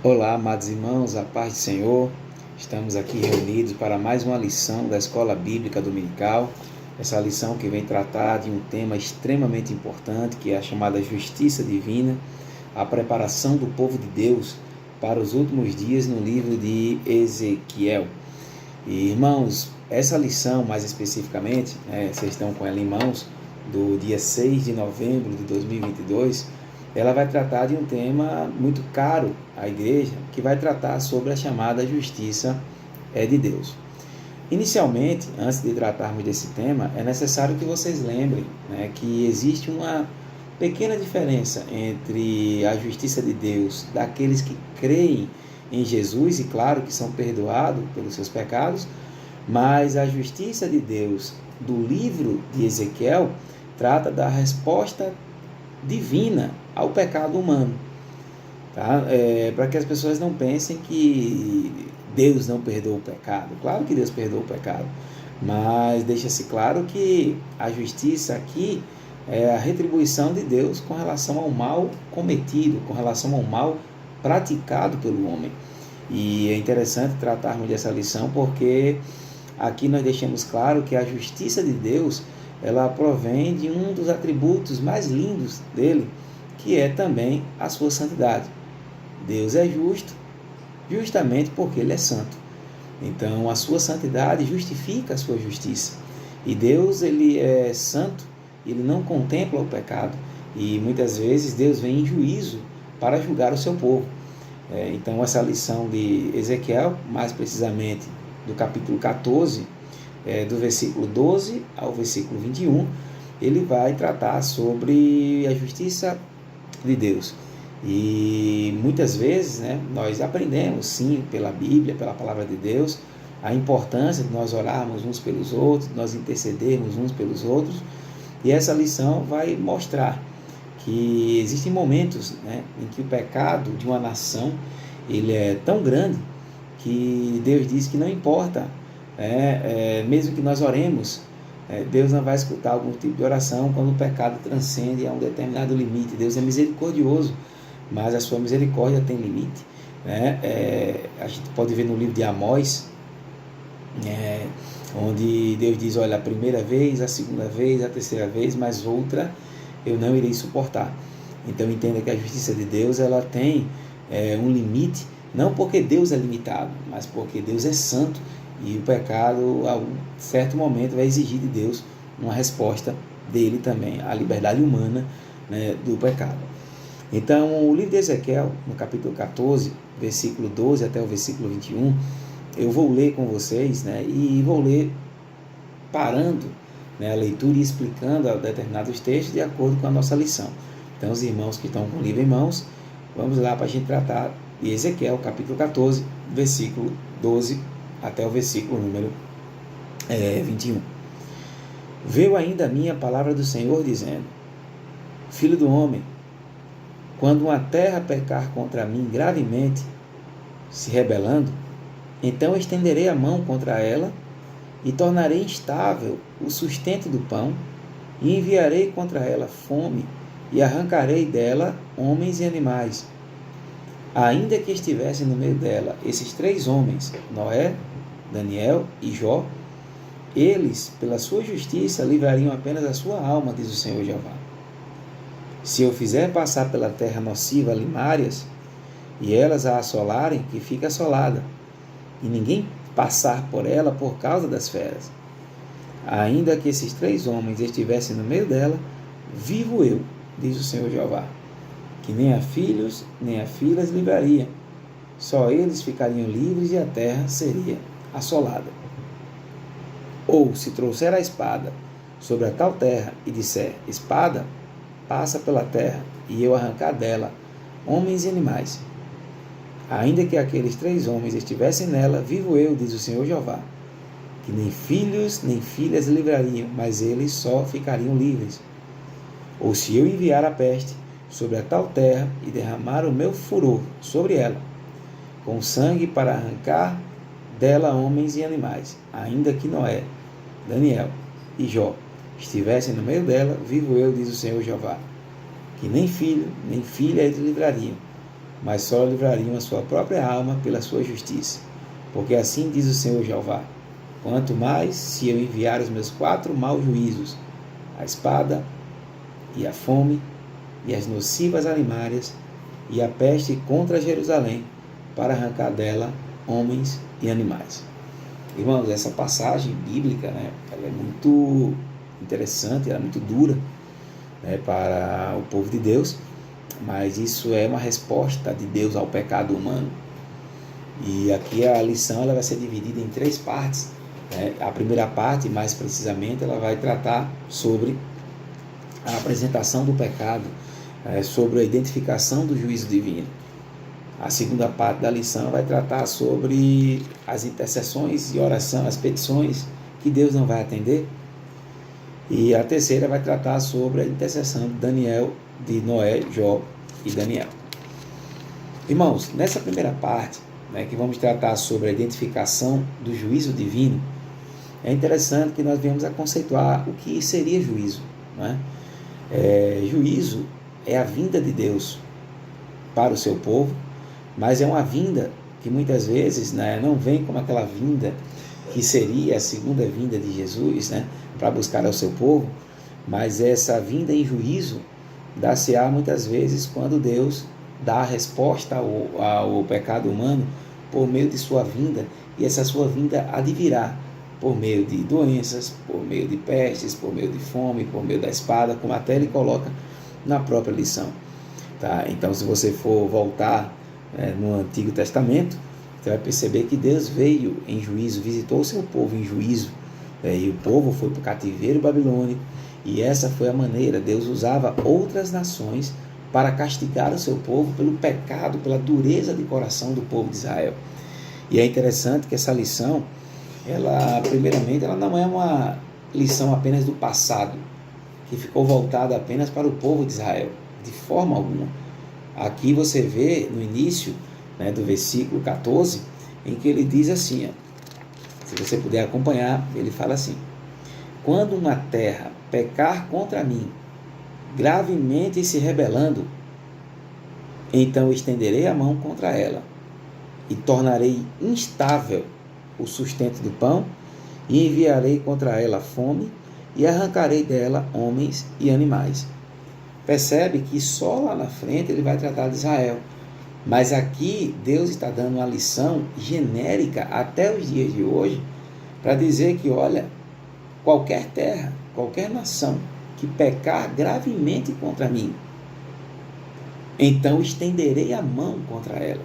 Olá, amados irmãos, a paz do Senhor. Estamos aqui reunidos para mais uma lição da Escola Bíblica Dominical. Essa lição que vem tratar de um tema extremamente importante, que é a chamada justiça divina, a preparação do povo de Deus para os últimos dias no livro de Ezequiel. E, irmãos, essa lição, mais especificamente, vocês estão com ela em mãos, do dia 6 de novembro de 2022, ela vai tratar de um tema muito caro à igreja, que vai tratar sobre a chamada justiça de Deus. Inicialmente, antes de tratarmos desse tema, é necessário que vocês lembrem, que existe uma pequena diferença entre a justiça de Deus daqueles que creem em Jesus, e claro que são perdoados pelos seus pecados, mas a justiça de Deus do livro de Ezequiel trata da resposta divina ao pecado humano, tá? Para que as pessoas não pensem que Deus não perdoa o pecado. Claro que Deus perdoa o pecado, mas deixa-se claro que a justiça aqui é a retribuição de Deus com relação ao mal cometido, com relação ao mal praticado pelo homem. E é interessante tratarmos dessa lição porque aqui nós deixamos claro que a justiça de Deus, ela provém de um dos atributos mais lindos dele, que é também a sua santidade. Deus é justo, justamente porque ele é santo. Então, a sua santidade justifica a sua justiça. E Deus, ele é santo, ele não contempla o pecado. E muitas vezes Deus vem em juízo para julgar o seu povo. Então, essa lição de Ezequiel, mais precisamente do capítulo 14, do versículo 12 ao versículo 21, ele vai tratar sobre a justiça de Deus. E muitas vezes nós aprendemos sim pela Bíblia, pela palavra de Deus, a importância de nós orarmos uns pelos outros, de nós intercedermos uns pelos outros, e essa lição vai mostrar que existem momentos em que o pecado de uma nação ele é tão grande que Deus diz que não importa, mesmo que nós oremos, Deus não vai escutar algum tipo de oração quando o pecado transcende a um determinado limite. Deus é misericordioso, mas a sua misericórdia tem limite. A gente pode ver no livro de Amós, onde Deus diz, olha, a primeira vez, a segunda vez, a terceira vez, mas outra eu não irei suportar. Então entenda que a justiça de Deus, ela tem um limite, não porque Deus é limitado, mas porque Deus é santo, e o pecado, a um certo momento, vai exigir de Deus uma resposta dele também, a liberdade humana do pecado. Então, o livro de Ezequiel, no capítulo 14, versículo 12 até o versículo 21, eu vou ler com vocês, e vou ler parando a leitura e explicando determinados textos de acordo com a nossa lição. Então, os irmãos que estão com o livro em mãos, vamos lá para a gente tratar de Ezequiel, capítulo 14, versículo 12 até o versículo número 21. Veio ainda a minha palavra do Senhor, dizendo: Filho do homem, quando uma terra pecar contra mim gravemente, se rebelando, então estenderei a mão contra ela e tornarei instável o sustento do pão, e enviarei contra ela fome, e arrancarei dela homens e animais. Ainda que estivessem no meio dela esses 3 homens, Noé, Daniel e Jó, eles, pela sua justiça, livrariam apenas a sua alma, diz o Senhor Jeová. Se eu fizer passar pela terra nociva limárias, e elas a assolarem, que fica assolada, e ninguém passar por ela por causa das feras, ainda que esses 3 homens estivessem no meio dela, vivo eu, diz o Senhor Jeová, que nem a filhos nem a filhas livraria, só eles ficariam livres e a terra seria assolada. Ou se trouxer a espada sobre a tal terra e disser, espada, passa pela terra, e eu arrancar dela homens e animais, ainda que aqueles 3 homens estivessem nela, vivo eu, diz o Senhor Jeová, que nem filhos nem filhas livrariam, mas eles só ficariam livres. Ou se eu enviar a peste sobre a tal terra e derramar o meu furor sobre ela, com sangue para arrancar dela homens e animais, ainda que Noé, Daniel e Jó estivessem no meio dela, vivo eu, diz o Senhor Jeová, que nem filho nem filha eles livrariam, mas só livrariam a sua própria alma pela sua justiça. Porque assim diz o Senhor Jeová: quanto mais se eu enviar os meus 4 maus juízos, a espada e a fome e as nocivas alimárias e a peste contra Jerusalém, para arrancar dela homens e animais. Irmãos, essa passagem bíblica, né, ela é muito interessante, ela é muito dura, né, para o povo de Deus, mas isso é uma resposta de Deus ao pecado humano. E aqui a lição ela vai ser dividida em 3 partes. Né? A primeira parte, mais precisamente, ela vai tratar sobre a apresentação do pecado, sobre a identificação do juízo divino. A segunda parte da lição vai tratar sobre as intercessões e oração, as petições que Deus não vai atender. E a terceira vai tratar sobre a intercessão de Daniel, de Noé, Jó e Daniel. Irmãos, nessa primeira parte, né, que vamos tratar sobre a identificação do juízo divino, é interessante que nós venhamos a conceituar o que seria juízo. Né? Juízo é a vinda de Deus para o seu povo, mas é uma vinda que muitas vezes, né, não vem como aquela vinda que seria a segunda vinda de Jesus, né, para buscar ao seu povo, mas essa vinda em juízo dá-se-á muitas vezes quando Deus dá a resposta ao pecado humano por meio de sua vinda, e essa sua vinda advirá por meio de doenças, por meio de pestes, por meio de fome, por meio da espada, como até ele coloca na própria lição. Tá? Então, se você for voltar no Antigo Testamento, você vai perceber que Deus veio em juízo, visitou o seu povo em juízo, e o povo foi para o cativeiro babilônico, e essa foi a maneira. Deus usava outras nações para castigar o seu povo pelo pecado, pela dureza de coração do povo de Israel. E é interessante que essa lição, primeiramente, ela não é uma lição apenas do passado, que ficou voltada apenas para o povo de Israel, de forma alguma. Aqui você vê no início, né, do versículo 14, em que ele diz assim, se você puder acompanhar, ele fala assim: quando uma terra pecar contra mim, gravemente se rebelando, então estenderei a mão contra ela, e tornarei instável o sustento do pão, e enviarei contra ela fome, e arrancarei dela homens e animais. Percebe que só lá na frente ele vai tratar de Israel. Mas aqui Deus está dando uma lição genérica até os dias de hoje, para dizer que, olha, qualquer terra, qualquer nação que pecar gravemente contra mim, então estenderei a mão contra ela.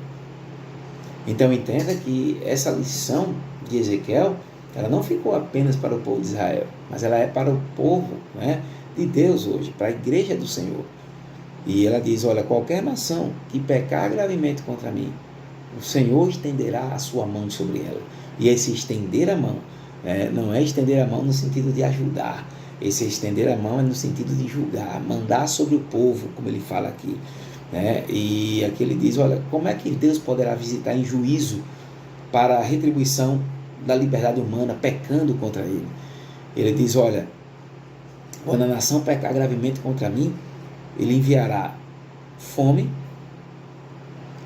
Então entenda que essa lição de Ezequiel, ela não ficou apenas para o povo de Israel, mas ela é para o povo, né, de Deus hoje, para a igreja do Senhor. E ela diz, olha, qualquer nação que pecar gravemente contra mim, o Senhor estenderá a sua mão sobre ela. E esse estender a mão, não é estender a mão no sentido de ajudar, esse estender a mão é no sentido de julgar, mandar sobre o povo, como ele fala aqui. E aqui ele diz, olha, como é que Deus poderá visitar em juízo para a retribuição da liberdade humana, pecando contra ele? Ele diz, olha, quando a nação pecar gravemente contra mim, ele enviará fome,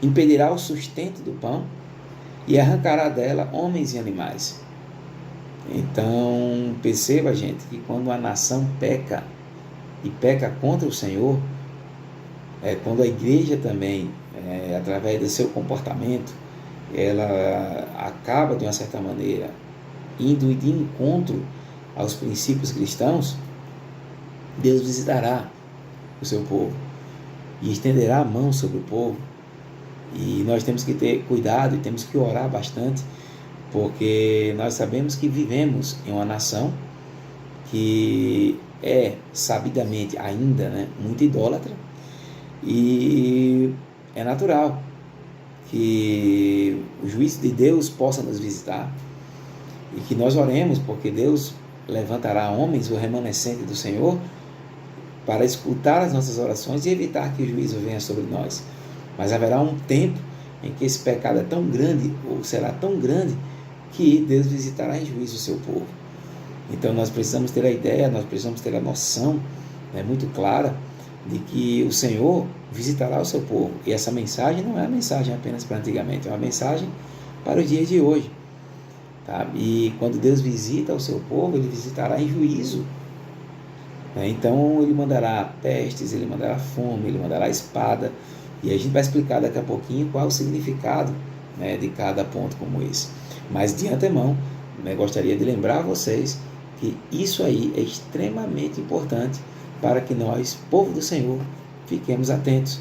impedirá o sustento do pão e arrancará dela homens e animais. Então, perceba, gente, que quando a nação peca e peca contra o Senhor, quando a igreja também, através do seu comportamento, ela acaba, de uma certa maneira, indo de encontro aos princípios cristãos, Deus visitará o seu povo e estenderá a mão sobre o povo. E nós temos que ter cuidado e temos que orar bastante, porque nós sabemos que vivemos em uma nação que é sabidamente ainda, muito idólatra, e é natural que o juízo de Deus possa nos visitar e que nós oremos, porque Deus levantará homens, o remanescente do Senhor, para escutar as nossas orações e evitar que o juízo venha sobre nós. Mas haverá um tempo em que esse pecado é tão grande, ou será tão grande, que Deus visitará em juízo o seu povo. Então nós precisamos ter a ideia, nós precisamos ter a noção muito clara de que o Senhor visitará o seu povo. E essa mensagem não é uma mensagem apenas para antigamente, é uma mensagem para os dias de hoje. Tá? E quando Deus visita o seu povo, Ele visitará em juízo. Então Ele mandará pestes, Ele mandará fome, Ele mandará espada. E a gente vai explicar daqui a pouquinho qual é o significado, né, de cada ponto como esse. Mas de antemão, gostaria de lembrar a vocês que isso aí é extremamente importante para que nós, povo do Senhor, fiquemos atentos.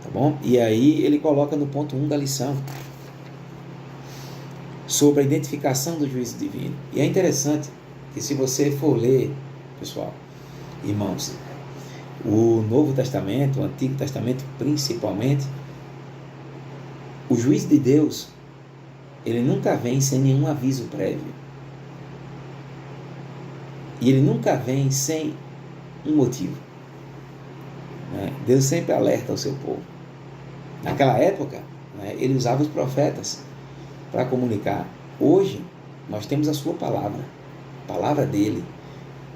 Tá bom? E aí ele coloca no ponto 1 da lição sobre a identificação do juízo divino. E é interessante que, se você for ler, pessoal, irmãos, o Novo Testamento, o Antigo Testamento principalmente, o juízo de Deus, ele nunca vem sem nenhum aviso prévio. E ele nunca vem sem um motivo. Deus sempre alerta o seu povo. Naquela época, ele usava os profetas para comunicar. Hoje, nós temos a sua palavra, a palavra dele,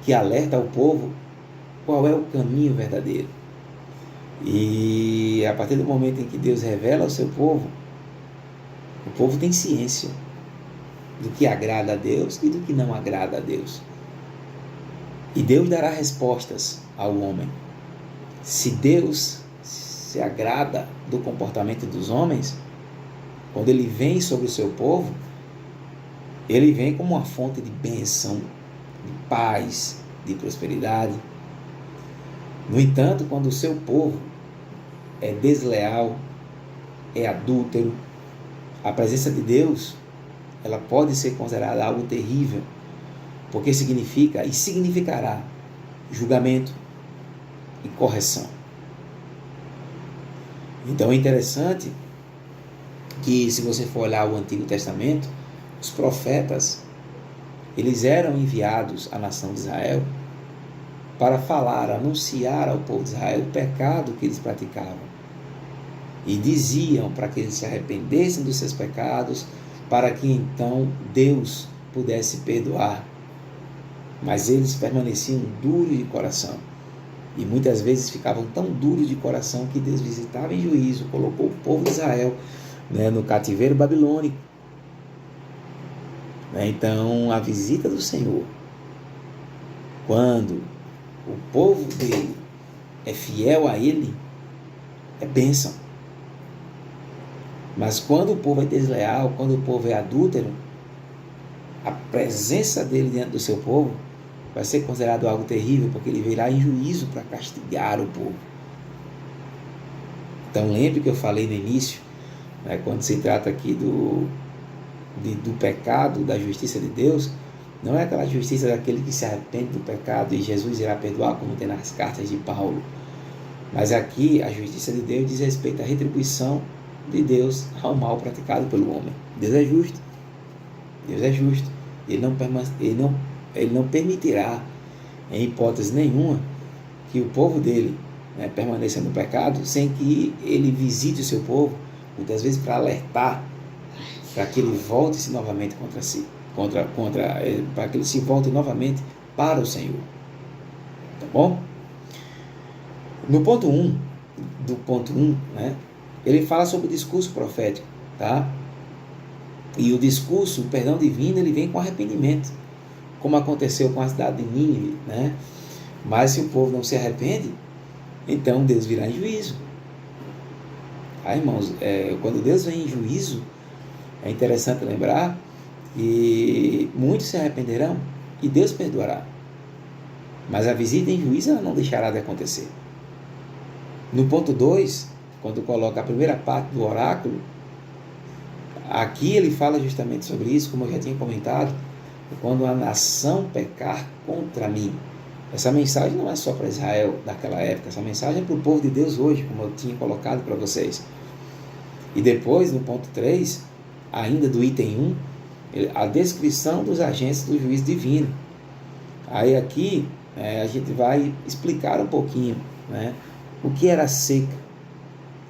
que alerta ao povo qual é o caminho verdadeiro. E a partir do momento em que Deus revela ao seu povo, o povo tem ciência do que agrada a Deus e do que não agrada a Deus. E Deus dará respostas ao homem. Se Deus se agrada do comportamento dos homens, quando Ele vem sobre o seu povo, Ele vem como uma fonte de bênção, de paz, de prosperidade. No entanto, quando o seu povo é desleal, é adúltero, a presença de Deus, ela pode ser considerada algo terrível, porque significa e significará julgamento e correção. Então é interessante que, se você for olhar o Antigo Testamento, os profetas, eles eram enviados à nação de Israel para falar, anunciar ao povo de Israel o pecado que eles praticavam. E diziam para que eles se arrependessem dos seus pecados, para que então Deus pudesse perdoar. Mas eles permaneciam duros de coração. E muitas vezes ficavam tão duros de coração que Deus visitava em juízo, colocou o povo de Israel, no cativeiro babilônico. Então, a visita do Senhor, quando o povo dele é fiel a Ele, é bênção. Mas quando o povo é desleal, quando o povo é adúltero, a presença dele diante do seu povo vai ser considerado algo terrível, porque ele virá em juízo para castigar o povo. Então lembre que eu falei no início, quando se trata aqui do pecado, da justiça de Deus, não é aquela justiça daquele que se arrepende do pecado e Jesus irá perdoar, como tem nas cartas de Paulo. Mas aqui a justiça de Deus diz respeito à retribuição de Deus ao mal praticado pelo homem. Deus é justo. Deus é justo. Ele não permitirá, em hipótese nenhuma, que o povo dele permaneça no pecado sem que ele visite o seu povo, muitas vezes para alertar, para que ele volte-se novamente contra si, para que ele se volte novamente para o Senhor. Tá bom? No ponto 1, ele fala sobre o discurso profético, tá? E o discurso, o perdão divino, ele vem com arrependimento, como aconteceu com a cidade de Nínive, Mas se o povo não se arrepende, então Deus virá em juízo. Irmãos, quando Deus vem em juízo, é interessante lembrar que muitos se arrependerão e Deus perdoará. Mas a visita em juízo ela não deixará de acontecer. No ponto 2, quando coloca a primeira parte do oráculo, aqui ele fala justamente sobre isso, como eu já tinha comentado, quando a nação pecar contra mim. Essa mensagem não é só para Israel daquela época, essa mensagem é para o povo de Deus hoje, como eu tinha colocado para vocês. E depois, no ponto 3, ainda do item 1, a descrição dos agentes do juízo divino. Aí aqui a gente vai explicar um pouquinho, o que era a seca.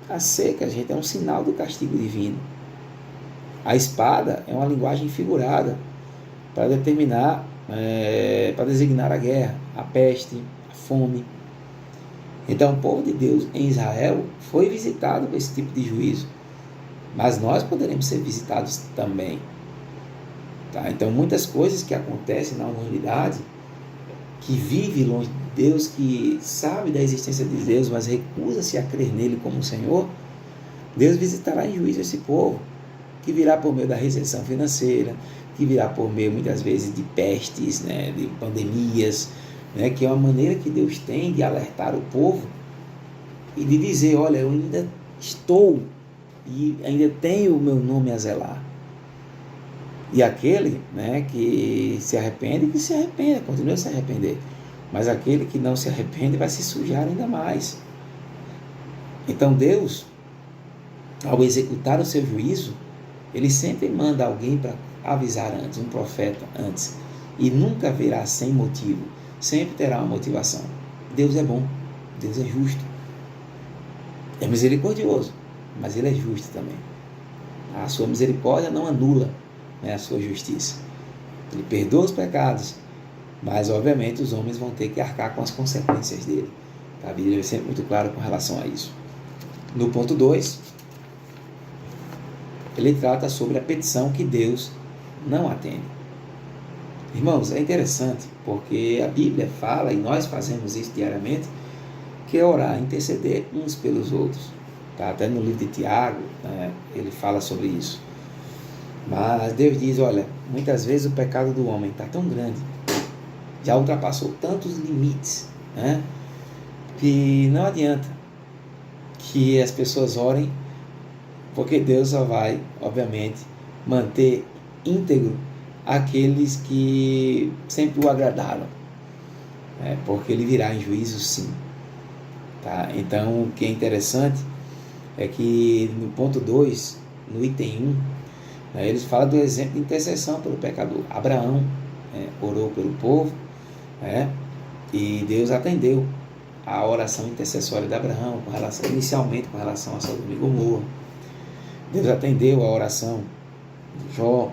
A seca, gente, é um sinal do castigo divino. A espada é uma linguagem figurada para designar a guerra, a peste, a fome. Então o povo de Deus em Israel foi visitado por esse tipo de juízo, mas nós poderemos ser visitados também. Tá? Então muitas coisas que acontecem na humanidade, que vive longe de Deus, que sabe da existência de Deus, mas recusa-se a crer nele como Senhor, Deus visitará em juízo esse povo, que virá por meio da recessão financeira, que virá por meio muitas vezes de pestes, né, de pandemias, né, que é uma maneira que Deus tem de alertar o povo e de dizer, olha, eu ainda estou e ainda tenho o meu nome a zelar. E aquele, né, que se arrepende, que se arrependa, continua a se arrepender. Mas aquele que não se arrepende vai se sujar ainda mais. Então Deus, ao executar o seu juízo, ele sempre manda alguém para avisar antes, um profeta antes. E nunca virá sem motivo. Sempre terá uma motivação. Deus é bom, Deus é justo. É misericordioso, mas ele é justo também. A sua misericórdia não anula, né, a sua justiça. Ele perdoa os pecados, mas obviamente os homens vão ter que arcar com as consequências dele. A Bíblia é sempre muito clara com relação a isso. No ponto 2, ele trata sobre a petição que Deus não atende. Irmãos, é interessante, porque a Bíblia fala, e nós fazemos isso diariamente, que é orar, interceder uns pelos outros. Tá? Até no livro de Tiago, né, ele fala sobre isso. Mas Deus diz, olha, muitas vezes o pecado do homem está tão grande, já ultrapassou tantos limites, né, que não adianta que as pessoas orem, porque Deus só vai, obviamente, manter íntegro aqueles que sempre o agradaram, né, porque ele virá em juízo sim. Tá? Então, o que é interessante é que no ponto 2, no item 1, né, eles falam do exemplo de intercessão pelo pecador. Abraão, né, orou pelo povo, né, e Deus atendeu a oração intercessória de Abraão, inicialmente com relação a Sodoma e Gomorra. Deus atendeu a oração de Jó,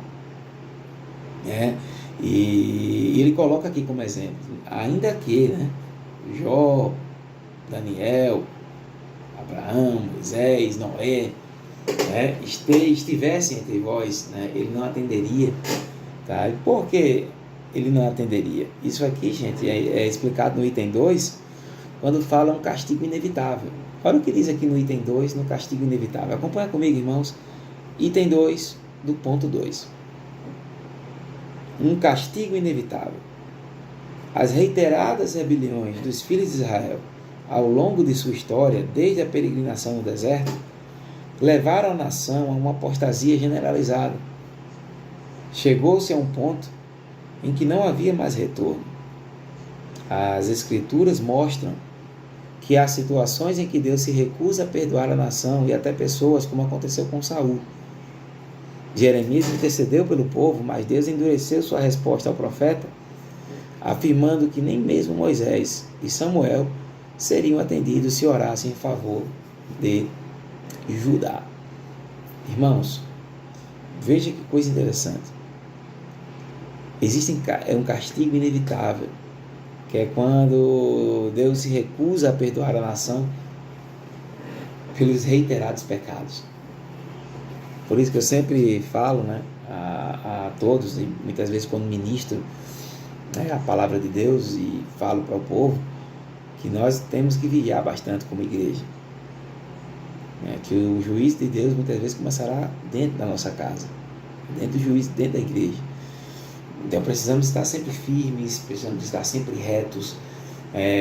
né, e ele coloca aqui como exemplo, ainda que, né, Jó, Daniel, Abraão, Moisés, Noé, né, estivessem entre vós, né, ele não atenderia. Tá? E por que ele não atenderia? Isso aqui, gente, é explicado no item 2, quando fala um castigo inevitável. Olha o que diz aqui no item 2, no castigo inevitável. Acompanha comigo, irmãos. Item 2, do ponto 2. Um castigo inevitável. As reiteradas rebeliões dos filhos de Israel ao longo de sua história, desde a peregrinação no deserto, levaram a nação a uma apostasia generalizada. Chegou-se a um ponto em que não havia mais retorno. As Escrituras mostram que há situações em que Deus se recusa a perdoar a nação e até pessoas, como aconteceu com Saul. Jeremias intercedeu pelo povo, mas Deus endureceu sua resposta ao profeta, afirmando que nem mesmo Moisés e Samuel seriam atendidos se orassem em favor de Judá. Irmãos, veja que coisa interessante. Existe um castigo inevitável, que é quando Deus se recusa a perdoar a nação pelos reiterados pecados. Por isso que eu sempre falo, né, a todos, e muitas vezes quando ministro, né, a palavra de Deus e falo para o povo, que nós temos que vigiar bastante como igreja. Que o juízo de Deus muitas vezes começará dentro da nossa casa, dentro do juízo, dentro da igreja. Então precisamos estar sempre firmes, precisamos estar sempre retos,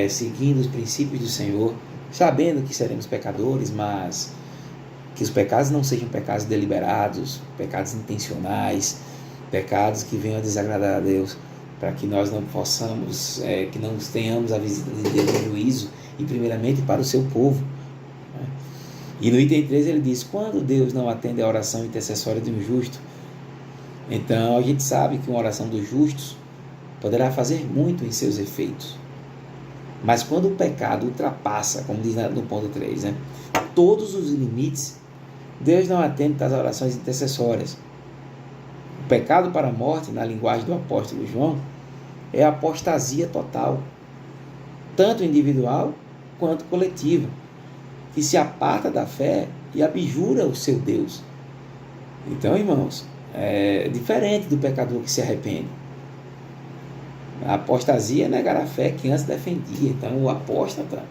seguindo os princípios do Senhor, sabendo que seremos pecadores, mas que os pecados não sejam pecados deliberados, pecados intencionais, pecados que venham a desagradar a Deus, para que nós não possamos, que não tenhamos a visita de Deus no juízo, e primeiramente para o seu povo. E no item 3 ele diz, quando Deus não atende a oração intercessória de um justo, então a gente sabe que uma oração dos justos poderá fazer muito em seus efeitos. Mas quando o pecado ultrapassa, como diz no ponto 3, né, todos os limites, Deus não atende às orações intercessórias. O pecado para a morte, na linguagem do apóstolo João, é a apostasia total, tanto individual quanto coletiva, que se aparta da fé e abjura o seu Deus. Então, irmãos, é diferente do pecador que se arrepende. A apostasia é negar a fé que antes defendia. Então, o apóstata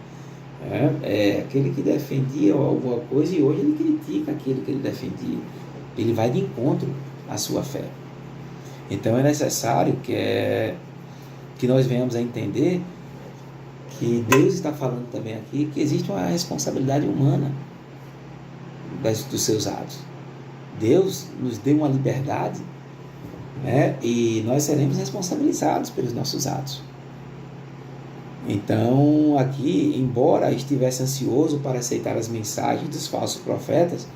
é aquele que defendia alguma coisa e hoje ele critica aquilo que ele defendia. Ele vai de encontro à sua fé. Então, é necessário que nós venhamos a entender que Deus está falando também aqui que existe uma responsabilidade humana dos seus atos. Deus nos deu uma liberdade, e nós seremos responsabilizados pelos nossos atos. Então, aqui, embora estivesse ansioso para aceitar as mensagens dos falsos profetas,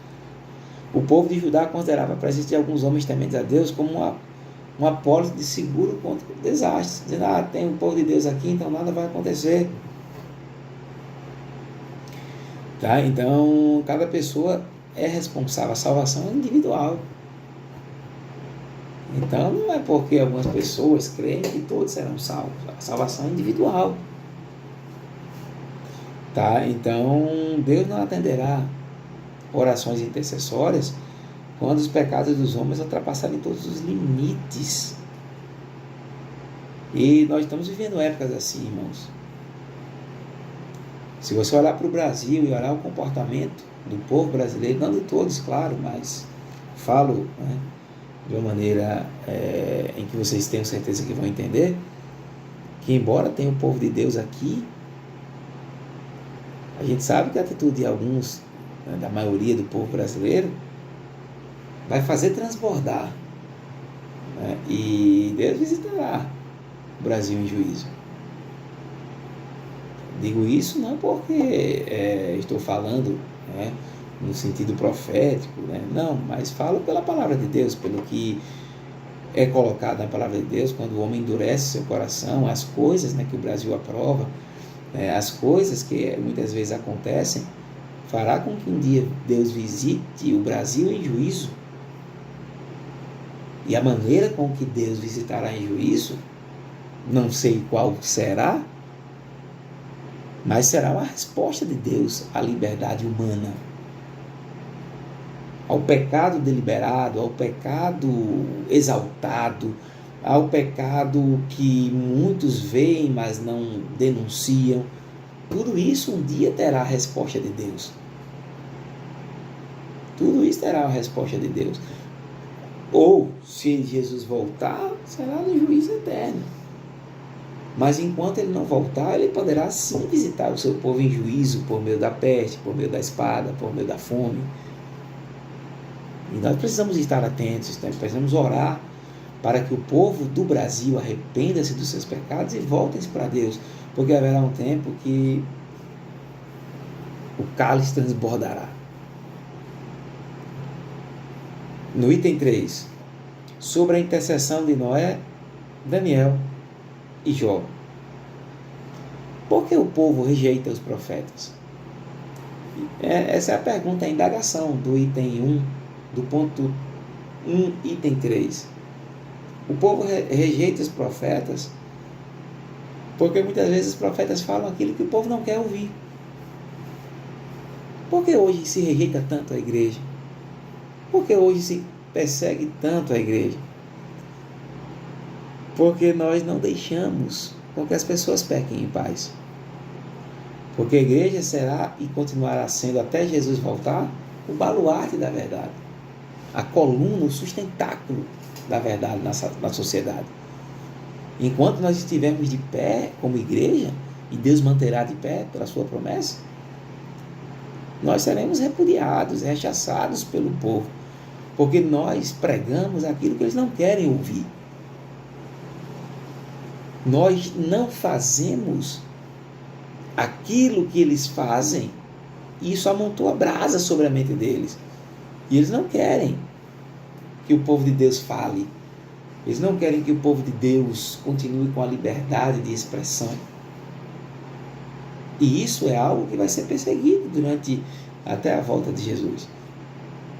o povo de Judá considerava a presença de alguns homens tementes a Deus como uma apólice de seguro contra desastres, dizendo, tem um povo de Deus aqui, então nada vai acontecer. Tá? Então, cada pessoa é responsável, a salvação é individual. Então, não é porque algumas pessoas creem que todos serão salvos, a salvação é individual. Tá? Então, Deus não atenderá orações intercessórias quando os pecados dos homens ultrapassarem todos os limites. E nós estamos vivendo épocas assim, irmãos. Se você olhar para o Brasil e olhar o comportamento do povo brasileiro, não de todos, claro, mas falo de uma maneira em que vocês tenham certeza que vão entender, que embora tenha o povo de Deus aqui, a gente sabe que a atitude de alguns, da maioria do povo brasileiro, vai fazer transbordar, e Deus visitará o Brasil em juízo. Digo isso não porque estou falando no sentido profético, não, mas falo pela palavra de Deus, pelo que é colocado na palavra de Deus, quando o homem endurece seu coração, as coisas que o Brasil aprova, as coisas que muitas vezes acontecem, fará com que um dia Deus visite o Brasil em juízo. E a maneira com que Deus visitará em juízo, não sei qual será, mas será uma resposta de Deus à liberdade humana, ao pecado deliberado, ao pecado exaltado, ao pecado que muitos veem, mas não denunciam. Tudo isso um dia terá a resposta de Deus. Tudo isso terá a resposta de Deus. Ou, se Jesus voltar, será no juízo eterno. Mas enquanto ele não voltar, ele poderá sim visitar o seu povo em juízo, por meio da peste, por meio da espada, por meio da fome. E nós precisamos estar atentos, precisamos orar para que o povo do Brasil arrependa-se dos seus pecados e voltem-se para Deus, porque haverá um tempo que o cálice transbordará. No item 3, sobre a intercessão de Noé, Daniel e Jó. Por que o povo rejeita os profetas? Essa é a pergunta, a indagação do item 1, do ponto 1, item 3. O povo rejeita os profetas porque muitas vezes os profetas falam aquilo que o povo não quer ouvir. Por que hoje se rejeita tanto a igreja? Por que hoje se persegue tanto a igreja? Porque nós não deixamos com que as pessoas pequem em paz. Porque a igreja será e continuará sendo até Jesus voltar o baluarte da verdade, a coluna, o sustentáculo da verdade na sociedade. Enquanto nós estivermos de pé como igreja, e Deus manterá de pé pela sua promessa, nós seremos repudiados, rechaçados pelo povo, porque nós pregamos aquilo que eles não querem ouvir. Nós não fazemos aquilo que eles fazem, e isso amontoa brasa sobre a mente deles. E eles não querem que o povo de Deus fale. Eles não querem que o povo de Deus continue com a liberdade de expressão. E isso é algo que vai ser perseguido até a volta de Jesus.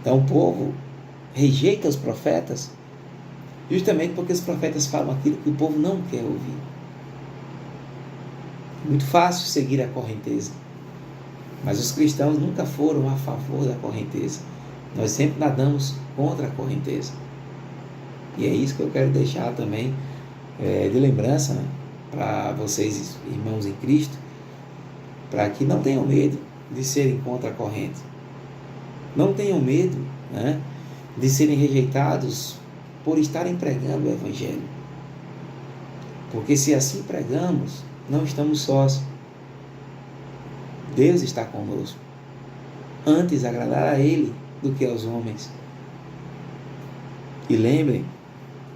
Então o povo rejeita os profetas justamente porque os profetas falam aquilo que o povo não quer ouvir. Muito fácil seguir a correnteza. Mas os cristãos nunca foram a favor da correnteza. Nós sempre nadamos contra a correnteza. E é isso que eu quero deixar também de lembrança, né, para vocês, irmãos em Cristo, para que não tenham medo de serem contra a corrente. Não tenham medo, né, de serem rejeitados por estarem pregando o Evangelho. Porque se assim pregamos, não estamos sós. Deus está conosco. Antes agradar a Ele do que aos homens. E lembrem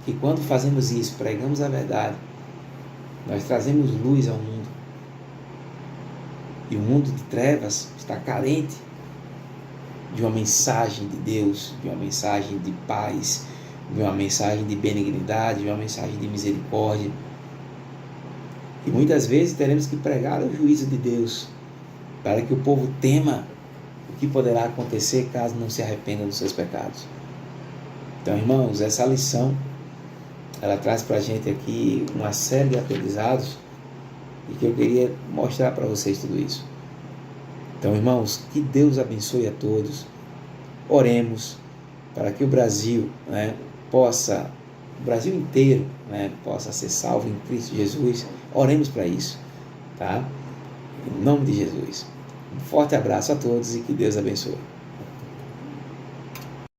que quando fazemos isso, pregamos a verdade, nós trazemos luz ao mundo. E o mundo de trevas está carente de uma mensagem de Deus, de uma mensagem de paz, de uma mensagem de benignidade, de uma mensagem de misericórdia. E muitas vezes teremos que pregar o juízo de Deus, para que o povo tema o que poderá acontecer caso não se arrependa dos seus pecados. Então, irmãos, essa lição, ela traz para a gente aqui uma série de aprendizados e que eu queria mostrar para vocês tudo isso. Então, irmãos, que Deus abençoe a todos. Oremos para que o Brasil, o Brasil inteiro, possa ser salvo em Cristo Jesus. Oremos para isso, tá? Em nome de Jesus. Um forte abraço a todos e que Deus abençoe.